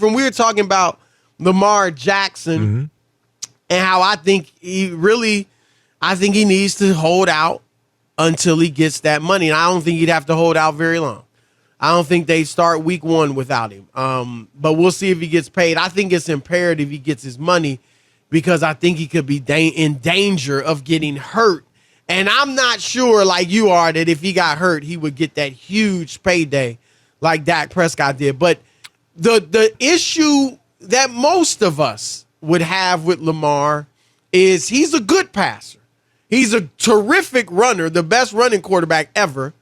Ephraim, we were talking about Lamar Jackson and how I think he needs to hold out until he gets that money. And I don't think he'd have to hold out very long. I don't think they start week 1 without him. But we'll see if he gets paid. I think it's imperative he gets his money because I think he could be in danger of getting hurt. And I'm not sure, like you are, that if he got hurt, he would get that huge payday like Dak Prescott did. But the issue that most of us would have with Lamar is he's a good passer. He's a terrific runner, the best running quarterback ever,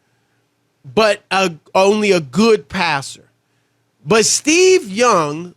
but only a good passer. But Steve Young,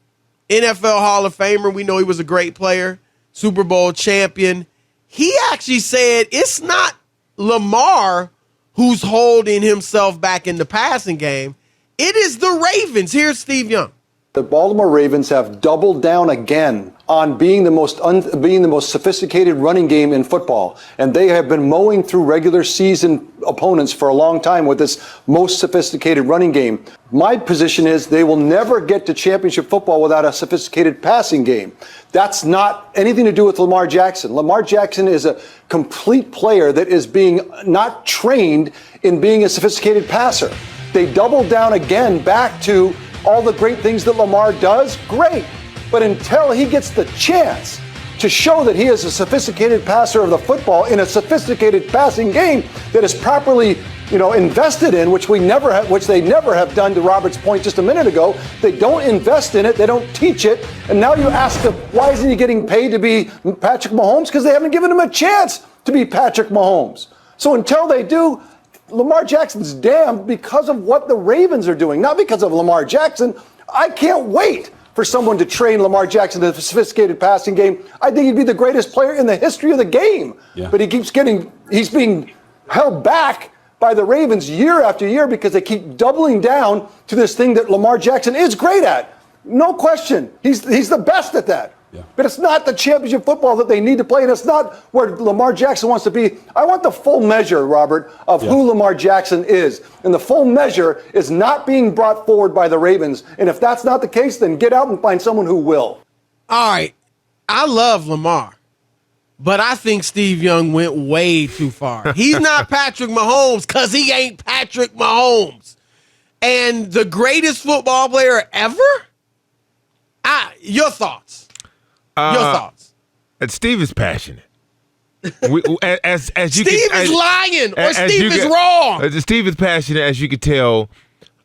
NFL Hall of Famer, we know he was a great player, Super Bowl champion. He actually said it's not Lamar who's holding himself back in the passing game. It is the Ravens. Here's Steve Young. The Baltimore Ravens have doubled down again on being the most sophisticated running game in football. And they have been mowing through regular season opponents for a long time with this most sophisticated running game. My position is they will never get to championship football without a sophisticated passing game. That's not anything to do with Lamar Jackson. Lamar Jackson is a complete player that is being not trained in being a sophisticated passer. They doubled down again back to all the great things that Lamar does, great. But until he gets the chance to show that he is a sophisticated passer of the football in a sophisticated passing game that is properly, invested in, which they never have done, to Robert's point just a minute ago. They don't invest in it. They don't teach it. And now you ask them, why isn't he getting paid to be Patrick Mahomes? Because they haven't given him a chance to be Patrick Mahomes. So until they do, Lamar Jackson's damned because of what the Ravens are doing, not because of Lamar Jackson. I can't wait for someone to train Lamar Jackson to a sophisticated passing game. I think he'd be the greatest player in the history of the game. Yeah. But he's being held back by the Ravens year after year because they keep doubling down to this thing that Lamar Jackson is great at. No question. He's the best at that. Yeah. But it's not the championship football that they need to play, and it's not where Lamar Jackson wants to be. I want the full measure, Robert, of who Lamar Jackson is. And the full measure is not being brought forward by the Ravens. And if that's not the case, then get out and find someone who will. All right. I love Lamar, but I think Steve Young went way too far. He's not Patrick Mahomes because he ain't Patrick Mahomes. And the greatest football player ever? Your thoughts. Your thoughts. And Steve is passionate. As Steve is lying, or Steve is wrong. Steve is passionate, as you could tell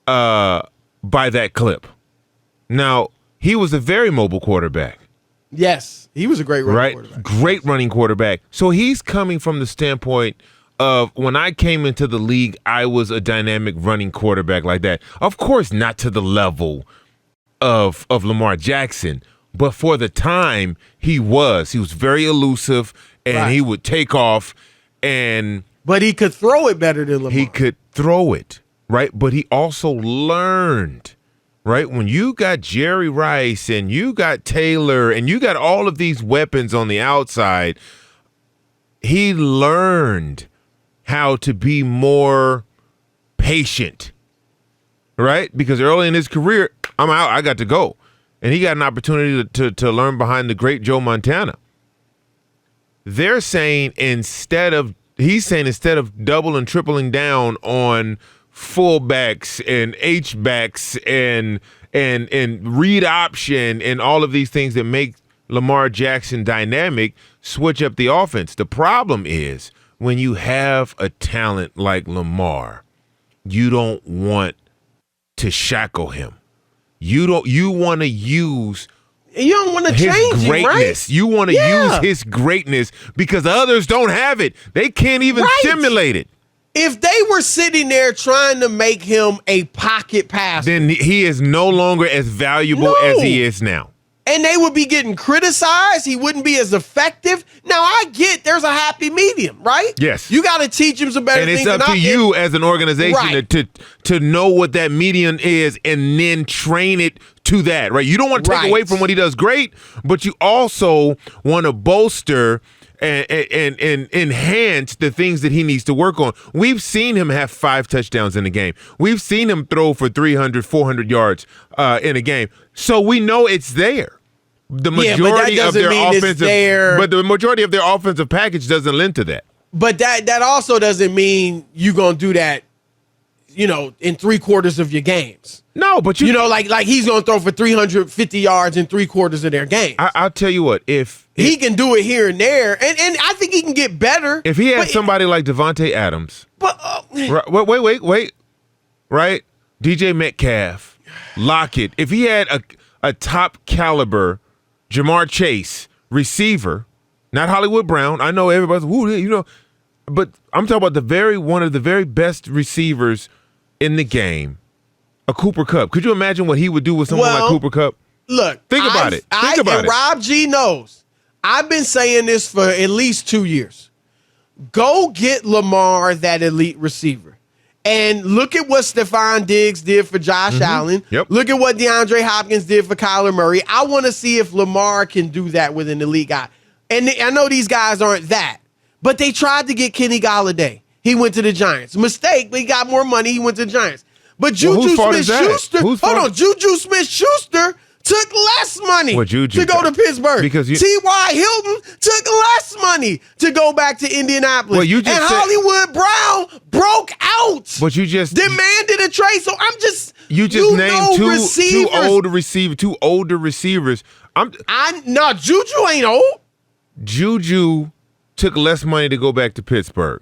by that clip. Now, he was a very mobile quarterback. Yes, he was a great running quarterback. Great running quarterback. So he's coming from the standpoint of, when I came into the league, I was a dynamic running quarterback like that. Of course, not to the level of Lamar Jackson, but for the time, he was very elusive, and he would take off, but he could throw it better than Lamar. He could throw it, right? But he also learned, right? When you got Jerry Rice and you got Taylor and you got all of these weapons on the outside, he learned how to be more patient, right? Because early in his career, I'm out, I got to go. And he got an opportunity to learn behind the great Joe Montana. They're saying instead of double and tripling down on fullbacks and H-backs and read option and all of these things that make Lamar Jackson dynamic, switch up the offense. The problem is, when you have a talent like Lamar, you don't want to shackle him. You want to use You don't want to change greatness. Him, right? You want to use his greatness because others don't have it. They can't even simulate it. If they were sitting there trying to make him a pocket passer, then he is no longer as valuable as he is now. And they would be getting criticized. He wouldn't be as effective. Now, I get there's a happy medium, right? Yes. You got to teach him some better things. And it's up to you as an organization to know what that median is and then train it to that, right? You don't want to take away from what he does great, but you also want to bolster and enhance the things that he needs to work on. We've seen him have 5 touchdowns in a game. We've seen him throw for 300, 400 yards in a game. So we know it's there. The majority of their offensive, but the majority of their offensive package doesn't lend to that. But that also doesn't mean you're gonna do that, in 3/4 of your games. No, but like he's gonna throw for 350 yards in 3/4 of their games. I'll tell you what, if he can do it here and there, and I think he can get better. If he had somebody like Devontae Adams, wait, right? DJ Metcalf, Lockett. If he had a top caliber Jamar Chase receiver, not Hollywood Brown. I know everybody's but I'm talking about one of the very best receivers in the game, a Cooper Kupp. Could you imagine what he would do with someone like Cooper Kupp? Look, think about it. Rob G knows. I've been saying this for at least 2 years. Go get Lamar that elite receiver. And look at what Stephon Diggs did for Josh Allen. Yep. Look at what DeAndre Hopkins did for Kyler Murray. I want to see if Lamar can do that with an elite guy. And I know these guys aren't that, but they tried to get Kenny Golladay. He went to the Giants. Mistake, but he got more money. He went to the Giants. But Juju Smith-Schuster took less money to go to Pittsburgh. Because T.Y. Hilton took less money to go back to Indianapolis. Well, and Hollywood Brown broke out. But you just demanded a trade. So I'm just named two older receivers. Juju ain't old. Juju took less money to go back to Pittsburgh.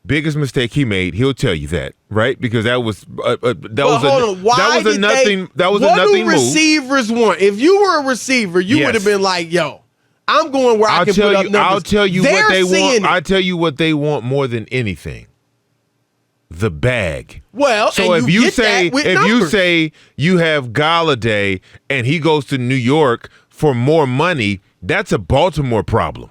Biggest mistake he made. He'll tell you that, right? Because that was a nothing move. What do receivers want? If you were a receiver, you would have been like, "Yo, I'm going where I can put up numbers." I'll tell you what they want. I'll tell you what they want more than anything: the bag. Well, so if you say you have Golladay and he goes to New York for more money, that's a Baltimore problem.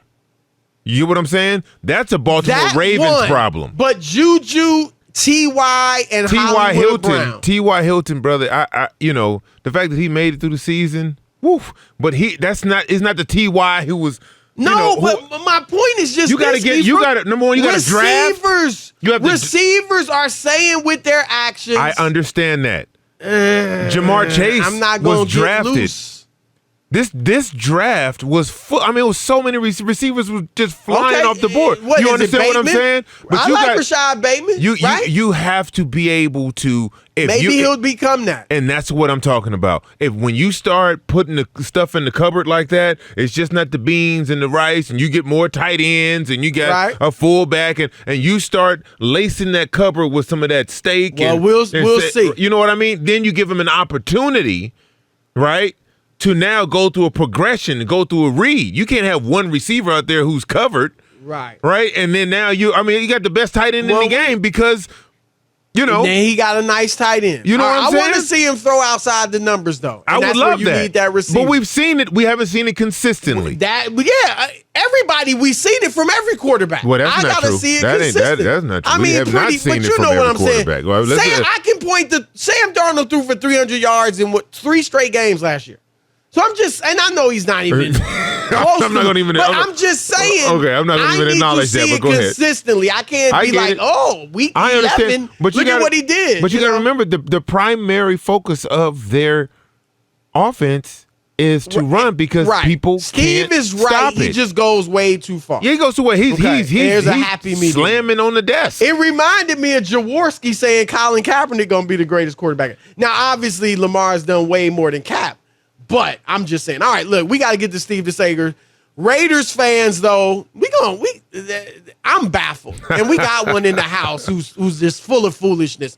You know what I'm saying? That's a Baltimore Ravens problem. But Juju, T.Y. and Hollywood Brown. T.Y. Hilton, brother. I the fact that he made it through the season, woof. But it's not the T.Y. who was. But my point is just number one, you got to draft. Receivers are saying with their actions. I understand that. Jamar Chase was drafted. Loose. This draft was full. I mean, it was so many receivers were just flying off the board. You understand what I'm saying? But I like Rashad Bateman. You have to be able to. Maybe he'll become that. And that's what I'm talking about. When you start putting the stuff in the cupboard like that, it's just not the beans and the rice, and you get more tight ends, and you got a fullback, and you start lacing that cupboard with some of that steak. Well, we'll see. You know what I mean? Then you give them an opportunity, right? To now go through a progression, go through a read. You can't have one receiver out there who's covered. Right. And then now you got the best tight end in the game because, And then he got a nice tight end. You know what I'm saying? I want to see him throw outside the numbers, though. I would love that. You need that receiver. But we've seen it. We haven't seen it consistently. Everybody, we've seen it from every quarterback. Well, that's not true. I gotta see it consistent. That's not true. I mean, we have not seen it from every quarterback. Well, I can point to Sam Darnold threw for 300 yards in 3 straight games last year. So and I know he's not even close. I'm not I'm just saying. Okay, I'm not going to even acknowledge that. But go ahead. Consistently, I can't be like, week 11. But look at what he did. But you got to remember the primary focus of their offense is to run because people can't stop it. He just goes way too far. Yeah, he goes too far. He's a happy medium. Slamming on the desk. It reminded me of Jaworski saying Colin Kaepernick going to be the greatest quarterback. Now, obviously, Lamar's done way more than Cap. But I'm just saying, all right, look, we got to get to Steve DeSager. Raiders fans, though, I'm baffled. And we got one in the house who's just full of foolishness.